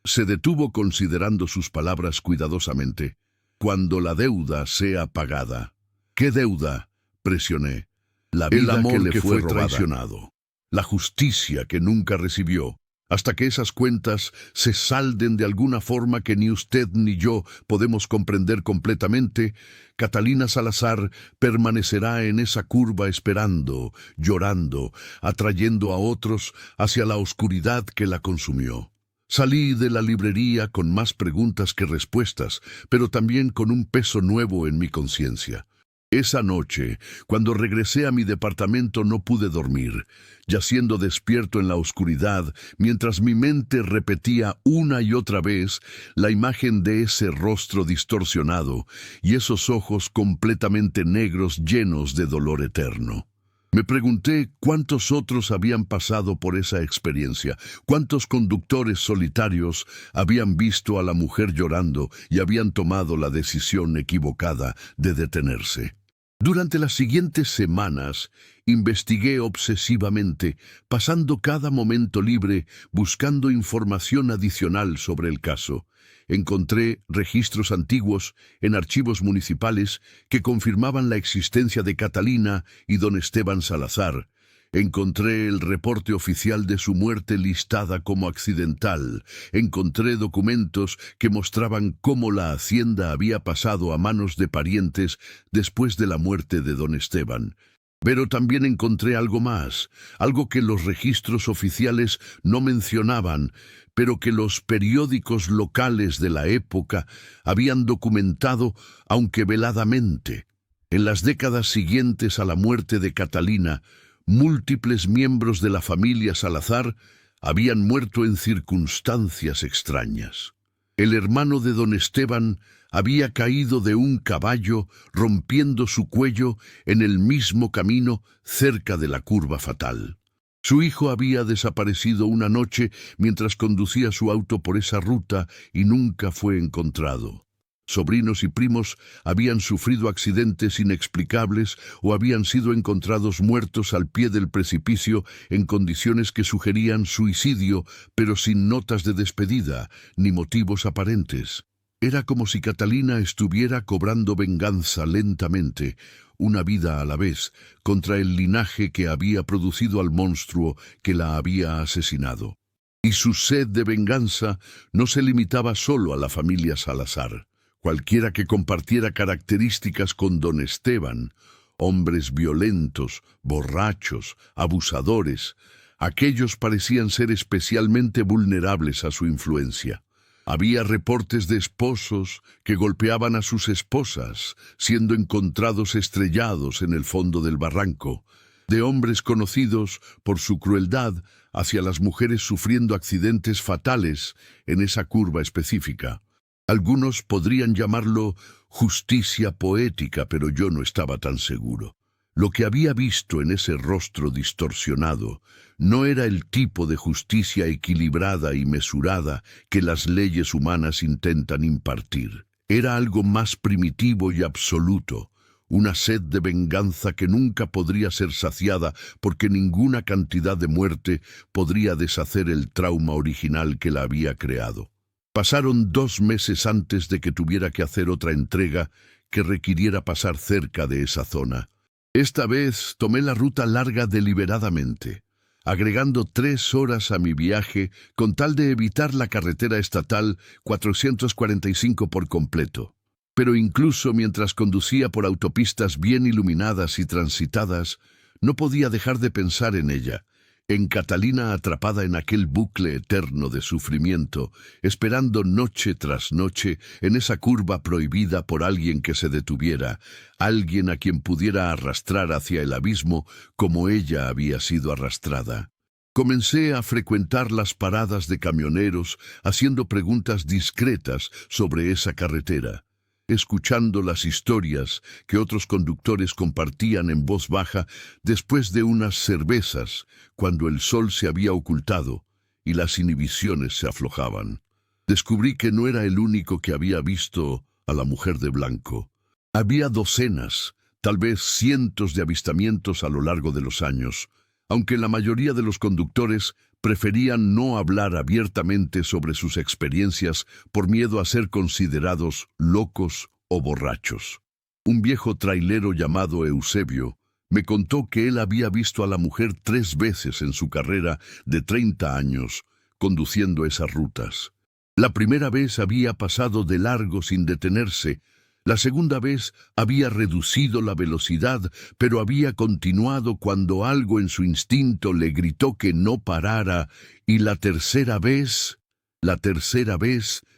Se detuvo considerando sus palabras cuidadosamente. Cuando la deuda sea pagada. ¿Qué deuda?, presioné. La vida el amor que le fue traicionado. La justicia que nunca recibió. Hasta que esas cuentas se salden de alguna forma que ni usted ni yo podemos comprender completamente, Catalina Salazar permanecerá en esa curva esperando, llorando, atrayendo a otros hacia la oscuridad que la consumió. Salí de la librería con más preguntas que respuestas, pero también con un peso nuevo en mi conciencia. Esa noche, cuando regresé a mi departamento, no pude dormir, yaciendo despierto en la oscuridad, mientras mi mente repetía una y otra vez la imagen de ese rostro distorsionado y esos ojos completamente negros llenos de dolor eterno. Me pregunté cuántos otros habían pasado por esa experiencia, cuántos conductores solitarios habían visto a la mujer llorando y habían tomado la decisión equivocada de detenerse. Durante las siguientes semanas, investigué obsesivamente, pasando cada momento libre buscando información adicional sobre el caso. Encontré registros antiguos en archivos municipales que confirmaban la existencia de Catalina y don Esteban Salazar. Encontré el reporte oficial de su muerte listada como accidental. Encontré documentos que mostraban cómo la hacienda había pasado a manos de parientes después de la muerte de don Esteban. Pero también encontré algo más, algo que los registros oficiales no mencionaban, pero que los periódicos locales de la época habían documentado, aunque veladamente. En las décadas siguientes a la muerte de Catalina, múltiples miembros de la familia Salazar habían muerto en circunstancias extrañas. El hermano de don Esteban había caído de un caballo, rompiendo su cuello en el mismo camino cerca de la curva fatal. Su hijo había desaparecido una noche mientras conducía su auto por esa ruta y nunca fue encontrado. Sobrinos y primos habían sufrido accidentes inexplicables o habían sido encontrados muertos al pie del precipicio en condiciones que sugerían suicidio, pero sin notas de despedida ni motivos aparentes. Era como si Catalina estuviera cobrando venganza lentamente, una vida a la vez, contra el linaje que había producido al monstruo que la había asesinado. Y su sed de venganza no se limitaba solo a la familia Salazar. Cualquiera que compartiera características con don Esteban, hombres violentos, borrachos, abusadores, aquellos parecían ser especialmente vulnerables a su influencia. Había reportes de esposos que golpeaban a sus esposas, siendo encontrados estrellados en el fondo del barranco, de hombres conocidos por su crueldad hacia las mujeres sufriendo accidentes fatales en esa curva específica. Algunos podrían llamarlo justicia poética, pero yo no estaba tan seguro. Lo que había visto en ese rostro distorsionado no era el tipo de justicia equilibrada y mesurada que las leyes humanas intentan impartir. Era algo más primitivo y absoluto, una sed de venganza que nunca podría ser saciada porque ninguna cantidad de muerte podría deshacer el trauma original que la había creado. Pasaron 2 meses antes de que tuviera que hacer otra entrega que requiriera pasar cerca de esa zona. Esta vez tomé la ruta larga deliberadamente, agregando 3 horas a mi viaje con tal de evitar la carretera estatal 445 por completo. Pero incluso mientras conducía por autopistas bien iluminadas y transitadas, no podía dejar de pensar en ella, en Catalina atrapada en aquel bucle eterno de sufrimiento, esperando noche tras noche en esa curva prohibida por alguien que se detuviera, alguien a quien pudiera arrastrar hacia el abismo como ella había sido arrastrada. Comencé a frecuentar las paradas de camioneros, haciendo preguntas discretas sobre esa carretera, escuchando las historias que otros conductores compartían en voz baja después de unas cervezas, cuando el sol se había ocultado y las inhibiciones se aflojaban. Descubrí que no era el único que había visto a la mujer de blanco. Había docenas, tal vez cientos de avistamientos a lo largo de los años, aunque la mayoría de los conductores preferían no hablar abiertamente sobre sus experiencias por miedo a ser considerados locos o borrachos. Un viejo trailero llamado Eusebio me contó que él había visto a la mujer 3 veces en su carrera de 30 años conduciendo esas rutas. La primera vez había pasado de largo sin detenerse. La segunda vez había reducido la velocidad, pero había continuado cuando algo en su instinto le gritó que no parara, y la tercera vez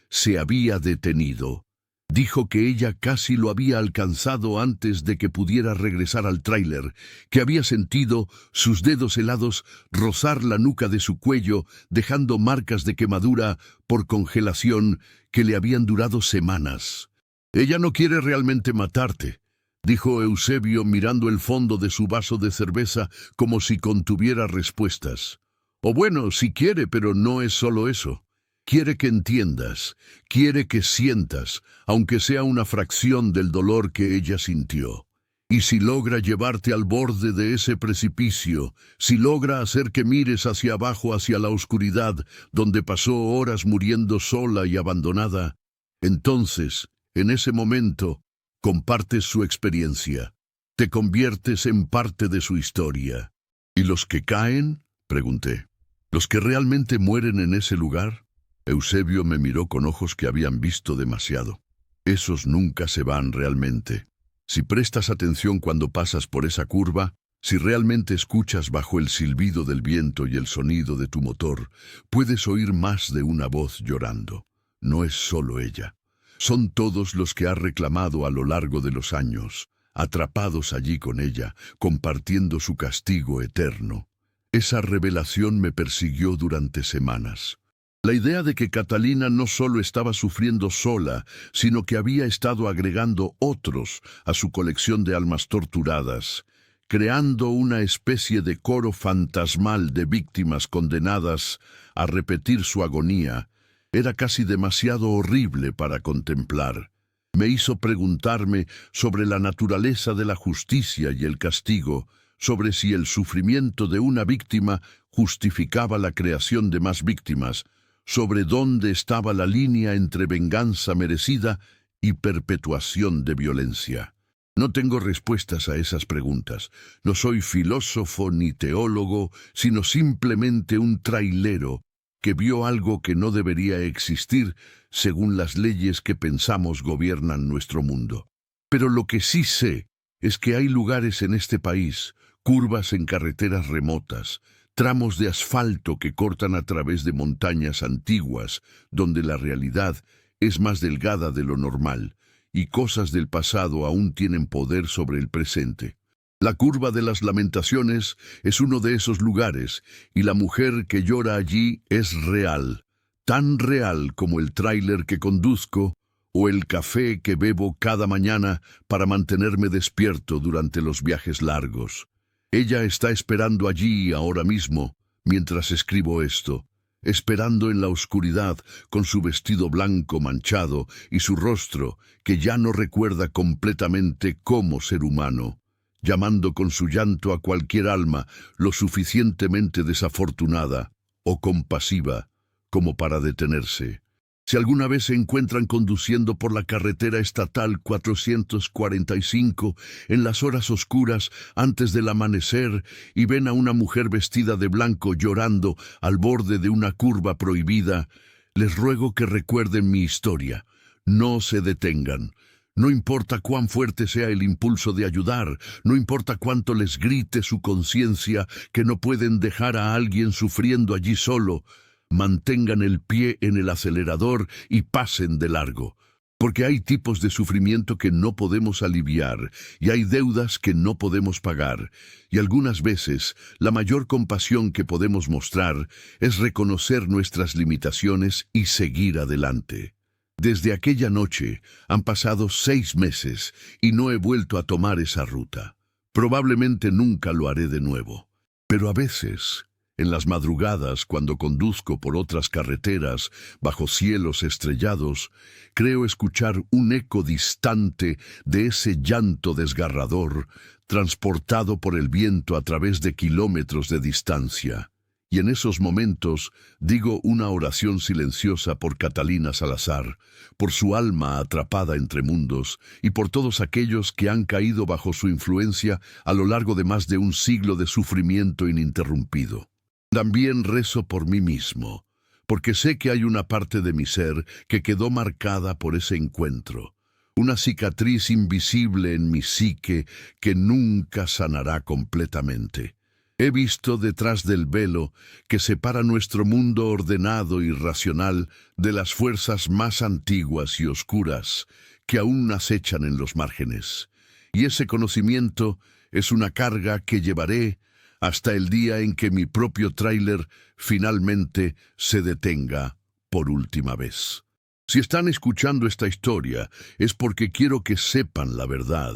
se había detenido. Dijo que ella casi lo había alcanzado antes de que pudiera regresar al tráiler, que había sentido sus dedos helados rozar la nuca de su cuello, dejando marcas de quemadura por congelación que le habían durado semanas. «Ella no quiere realmente matarte», dijo Eusebio mirando el fondo de su vaso de cerveza como si contuviera respuestas. «O bueno, sí quiere, pero no es solo eso. Quiere que entiendas, quiere que sientas, aunque sea una fracción del dolor que ella sintió. Y si logra llevarte al borde de ese precipicio, si logra hacer que mires hacia abajo, hacia la oscuridad, donde pasó horas muriendo sola y abandonada, entonces, en ese momento, compartes su experiencia, te conviertes en parte de su historia. ¿Y los que caen? Pregunté. ¿Los que realmente mueren en ese lugar? Eusebio me miró con ojos que habían visto demasiado. Esos nunca se van realmente. Si prestas atención cuando pasas por esa curva, si realmente escuchas bajo el silbido del viento y el sonido de tu motor, puedes oír más de una voz llorando. No es solo ella. Son todos los que ha reclamado a lo largo de los años, atrapados allí con ella, compartiendo su castigo eterno. Esa revelación me persiguió durante semanas. La idea de que Catalina no solo estaba sufriendo sola, sino que había estado agregando otros a su colección de almas torturadas, creando una especie de coro fantasmal de víctimas condenadas a repetir su agonía, era casi demasiado horrible para contemplar. Me hizo preguntarme sobre la naturaleza de la justicia y el castigo, sobre si el sufrimiento de una víctima justificaba la creación de más víctimas, sobre dónde estaba la línea entre venganza merecida y perpetuación de violencia. No tengo respuestas a esas preguntas. No soy filósofo ni teólogo, sino simplemente un trailero que vio algo que no debería existir según las leyes que pensamos gobiernan nuestro mundo. Pero lo que sí sé es que hay lugares en este país, curvas en carreteras remotas, tramos de asfalto que cortan a través de montañas antiguas, donde la realidad es más delgada de lo normal, y cosas del pasado aún tienen poder sobre el presente. La curva de las lamentaciones es uno de esos lugares, y la mujer que llora allí es real, tan real como el tráiler que conduzco o el café que bebo cada mañana para mantenerme despierto durante los viajes largos. Ella está esperando allí ahora mismo, mientras escribo esto, esperando en la oscuridad con su vestido blanco manchado y su rostro que ya no recuerda completamente cómo ser humano, llamando con su llanto a cualquier alma lo suficientemente desafortunada o compasiva como para detenerse. Si alguna vez se encuentran conduciendo por la carretera estatal 445 en las horas oscuras antes del amanecer y ven a una mujer vestida de blanco llorando al borde de una curva prohibida, les ruego que recuerden mi historia. No se detengan. No importa cuán fuerte sea el impulso de ayudar, no importa cuánto les grite su conciencia que no pueden dejar a alguien sufriendo allí solo, mantengan el pie en el acelerador y pasen de largo. Porque hay tipos de sufrimiento que no podemos aliviar y hay deudas que no podemos pagar. Y algunas veces la mayor compasión que podemos mostrar es reconocer nuestras limitaciones y seguir adelante. Desde aquella noche han pasado 6 meses y no he vuelto a tomar esa ruta. Probablemente nunca lo haré de nuevo. Pero a veces, en las madrugadas, cuando conduzco por otras carreteras, bajo cielos estrellados, creo escuchar un eco distante de ese llanto desgarrador, transportado por el viento a través de kilómetros de distancia. Y en esos momentos digo una oración silenciosa por Catalina Salazar, por su alma atrapada entre mundos y por todos aquellos que han caído bajo su influencia a lo largo de más de un siglo de sufrimiento ininterrumpido. También rezo por mí mismo, porque sé que hay una parte de mi ser que quedó marcada por ese encuentro, una cicatriz invisible en mi psique que nunca sanará completamente. He visto detrás del velo que separa nuestro mundo ordenado y racional de las fuerzas más antiguas y oscuras que aún acechan en los márgenes. Y ese conocimiento es una carga que llevaré hasta el día en que mi propio tráiler finalmente se detenga por última vez. Si están escuchando esta historia, es porque quiero que sepan la verdad.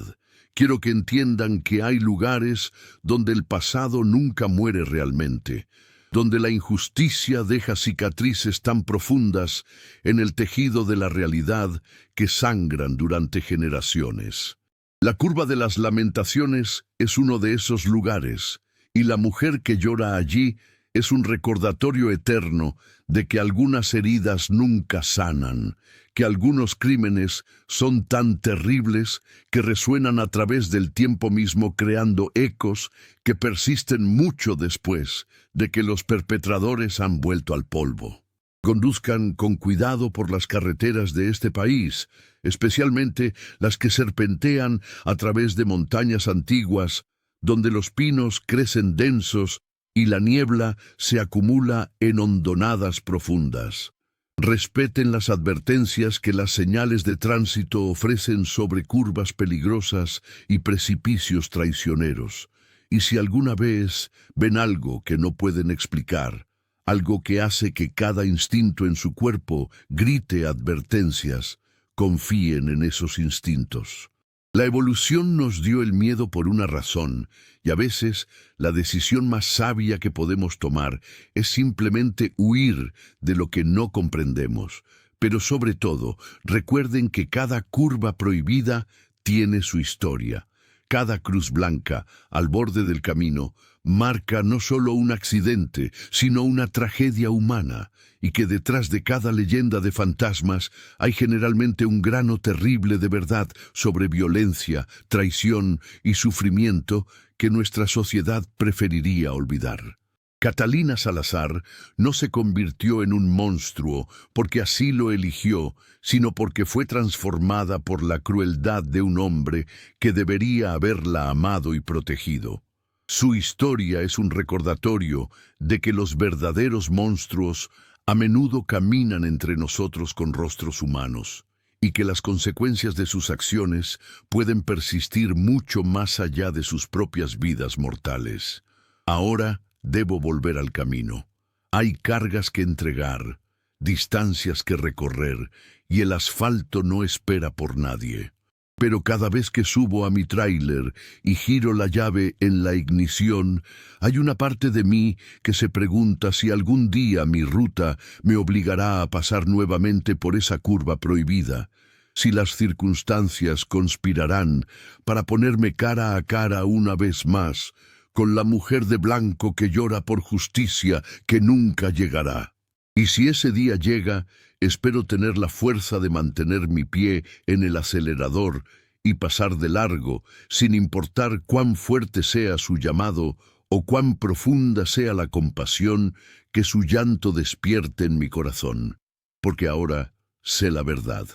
Quiero que entiendan que hay lugares donde el pasado nunca muere realmente, donde la injusticia deja cicatrices tan profundas en el tejido de la realidad que sangran durante generaciones. La curva de las lamentaciones es uno de esos lugares, y la mujer que llora allí Es un recordatorio eterno de que algunas heridas nunca sanan, que algunos crímenes son tan terribles que resuenan a través del tiempo mismo creando ecos que persisten mucho después de que los perpetradores han vuelto al polvo. Conduzcan con cuidado por las carreteras de este país, especialmente las que serpentean a través de montañas antiguas, donde los pinos crecen densos y la niebla se acumula en hondonadas profundas. Respeten las advertencias que las señales de tránsito ofrecen sobre curvas peligrosas y precipicios traicioneros. Y si alguna vez ven algo que no pueden explicar, algo que hace que cada instinto en su cuerpo grite advertencias, confíen en esos instintos. La evolución nos dio el miedo por una razón, y a veces la decisión más sabia que podemos tomar es simplemente huir de lo que no comprendemos. Pero sobre todo, recuerden que cada curva prohibida tiene su historia. Cada cruz blanca al borde del camino marca no solo un accidente, sino una tragedia humana, y que detrás de cada leyenda de fantasmas hay generalmente un grano terrible de verdad sobre violencia, traición y sufrimiento que nuestra sociedad preferiría olvidar. Catalina Salazar no se convirtió en un monstruo porque así lo eligió, sino porque fue transformada por la crueldad de un hombre que debería haberla amado y protegido. Su historia es un recordatorio de que los verdaderos monstruos a menudo caminan entre nosotros con rostros humanos, y que las consecuencias de sus acciones pueden persistir mucho más allá de sus propias vidas mortales. Ahora debo volver al camino. Hay cargas que entregar, distancias que recorrer, y el asfalto no espera por nadie. Pero cada vez que subo a mi tráiler y giro la llave en la ignición, hay una parte de mí que se pregunta si algún día mi ruta me obligará a pasar nuevamente por esa curva prohibida, si las circunstancias conspirarán para ponerme cara a cara una vez más con la mujer de blanco que llora por justicia que nunca llegará. Y si ese día llega, espero tener la fuerza de mantener mi pie en el acelerador y pasar de largo, sin importar cuán fuerte sea su llamado o cuán profunda sea la compasión que su llanto despierte en mi corazón. Porque ahora sé la verdad.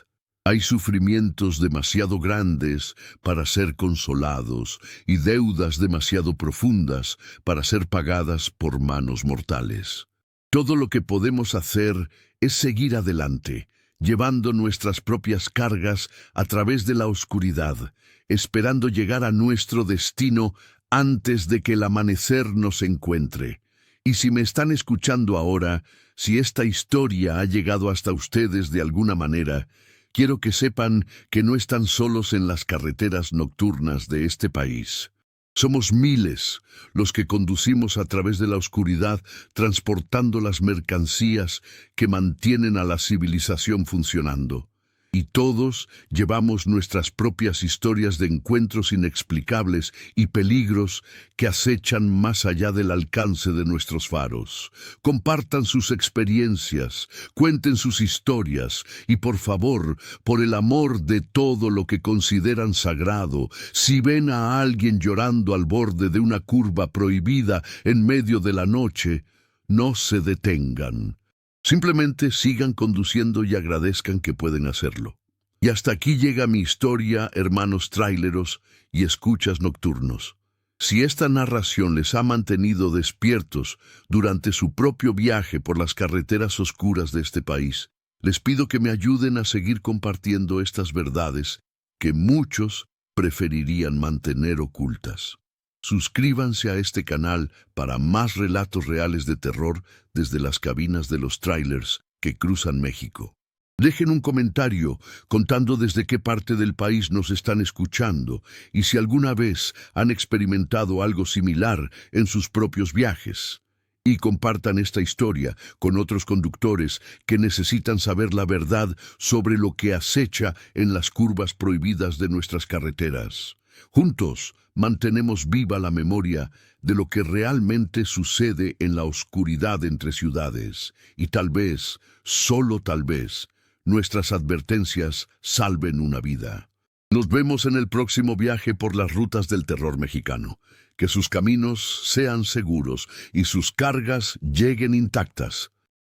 Hay sufrimientos demasiado grandes para ser consolados y deudas demasiado profundas para ser pagadas por manos mortales. Todo lo que podemos hacer es seguir adelante, llevando nuestras propias cargas a través de la oscuridad, esperando llegar a nuestro destino antes de que el amanecer nos encuentre. Y si me están escuchando ahora, si esta historia ha llegado hasta ustedes de alguna manera, quiero que sepan que no están solos en las carreteras nocturnas de este país. Somos miles los que conducimos a través de la oscuridad transportando las mercancías que mantienen a la civilización funcionando. Y todos llevamos nuestras propias historias de encuentros inexplicables y peligros que acechan más allá del alcance de nuestros faros. Compartan sus experiencias, cuenten sus historias y por favor, por el amor de todo lo que consideran sagrado, si ven a alguien llorando al borde de una curva prohibida en medio de la noche, no se detengan. Simplemente sigan conduciendo y agradezcan que pueden hacerlo. Y hasta aquí llega mi historia, hermanos traileros y escuchas nocturnos. Si esta narración les ha mantenido despiertos durante su propio viaje por las carreteras oscuras de este país, les pido que me ayuden a seguir compartiendo estas verdades que muchos preferirían mantener ocultas. Suscríbanse a este canal para más relatos reales de terror desde las cabinas de los trailers que cruzan México. Dejen un comentario contando desde qué parte del país nos están escuchando y si alguna vez han experimentado algo similar en sus propios viajes. Y compartan esta historia con otros conductores que necesitan saber la verdad sobre lo que acecha en las curvas prohibidas de nuestras carreteras. Juntos mantenemos viva la memoria de lo que realmente sucede en la oscuridad entre ciudades y tal vez, solo tal vez, nuestras advertencias salven una vida. Nos vemos en el próximo viaje por las rutas del terror mexicano. Que sus caminos sean seguros y sus cargas lleguen intactas.